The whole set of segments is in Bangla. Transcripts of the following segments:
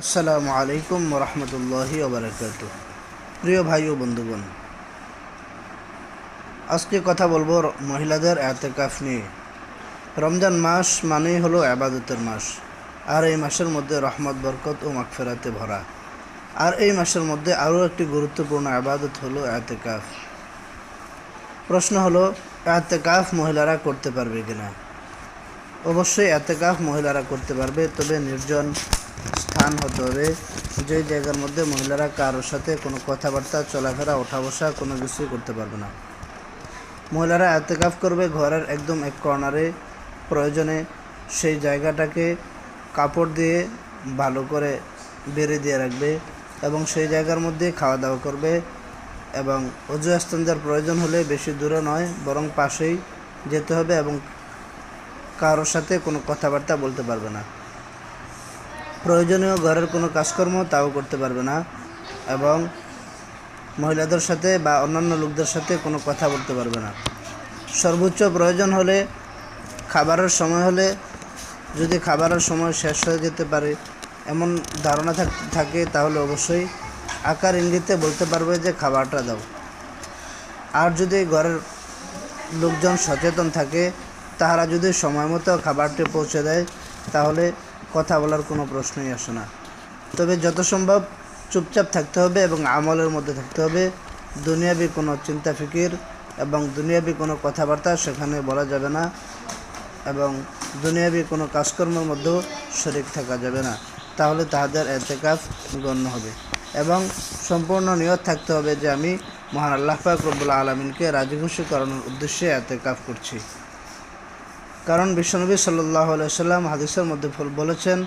আসসালামু আলাইকুম রহমতুল্লাহি ওবারাকাতু। প্রিয় ভাই ও বন্ধুগণ, আজকে কথা বলবো মহিলাদের এতেকাফ নিয়ে। রমজান মাস মানেই হলো আবাদতের মাস, আর এই মাসের মধ্যে রহমত, বরকত ও মাগফিরাতে ভরা। আর এই মাসের মধ্যে আরও একটি গুরুত্বপূর্ণ আবাদত হলো এতেকাফ। প্রশ্ন হলো, এতেকাফ মহিলারা করতে পারবে কিনা? অবশ্যই এতেকাফ মহিলারা করতে পারবে, তবে নির্জন স্থান হতে হবে, যে জায়গার মধ্যে মহিলারা কারোর সাথে কোনো কথাবার্তা, চলাফেরা, ওঠা বসা কোনো কিছুই করতে পারবে না। মহিলারা এতেকাফ করবে ঘরের একদম এক কর্নারে। প্রয়োজনে সেই জায়গাটাকে কাপড় দিয়ে ভালো করে বেড়ে দিয়ে রাখবে এবং সেই জায়গার মধ্যে খাওয়া দাওয়া করবে। এবং অজু ইস্তেঞ্জার প্রয়োজন হলে বেশি দূরে নয়, বরং পাশেই যেতে হবে এবং কারোর সাথে কোনো কথাবার্তা বলতে পারবে না। প্রয়োজনীয় ঘরের কোনো কাজকর্ম তাও করতে পারবে না এবং মহিলাদের সাথে বা অন্যান্য লোকদের সাথে কোনো কথা বলতে পারবে না। সর্বোচ্চ প্রয়োজন হলে খাবারের সময় হলে, যদি খাবারের সময় শেষ হয়ে যেতে পারে এমন ধারণা থাকে, তাহলে অবশ্যই আকার ইঙ্গিতে বলতে পারবে যে খাবারটা দাও। আর যদি ঘরের লোকজন সচেতন থাকে, তাহারা যদি সময় মতো খাবারটি পৌঁছে দেয়, তাহলে কথা বলার কোনো প্রশ্নই আসে না। তবে যত সম্ভব চুপচাপ থাকতে হবে এবং আমলের মধ্যে থাকতে হবে। দুনিয়াবি কোনো চিন্তা ফিকির এবং দুনিয়াবি কোনো কথাবার্তা সেখানে বলা যাবে না এবং দুনিয়াবি কোনো কাজকর্মের মধ্যেও শরীক থাকা যাবে না, তাহলে তাহাদের এতেকাফ গণ্য হবে। এবং সম্পূর্ণ নিয়ত থাকতে হবে যে আমি মহান আল্লাহ পাক রব্বুল আলামিনকে রাজি খুশি করানোর উদ্দেশ্যে এতেকাফ করছি। কারণ বিশ্বনবী সাল্লাল্লাহু আলাইহি সাল্লাম হাদিসের মধ্যে বলেছেন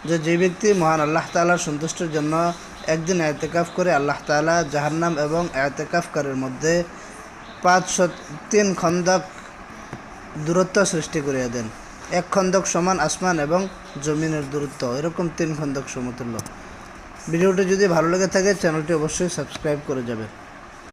যে ব্যক্তি মহান আল্লাহ তাআলার সন্তুষ্টির জন্য একদিন এতেকাফ করে, আল্লাহ তাআলা জাহান্নাম এবং এতেকাফকারীর মধ্যে 3 খন্দক দূরত্ব সৃষ্টি করিয়া দেন। 1 খন্দক সমান আসমান এবং জমিনের দূরত্ব, এরকম 3 খন্দক সমতুল্য। ভিডিওটি যদি ভালো লেগে থাকে চ্যানেলটি অবশ্যই সাবস্ক্রাইব করে যাবেন।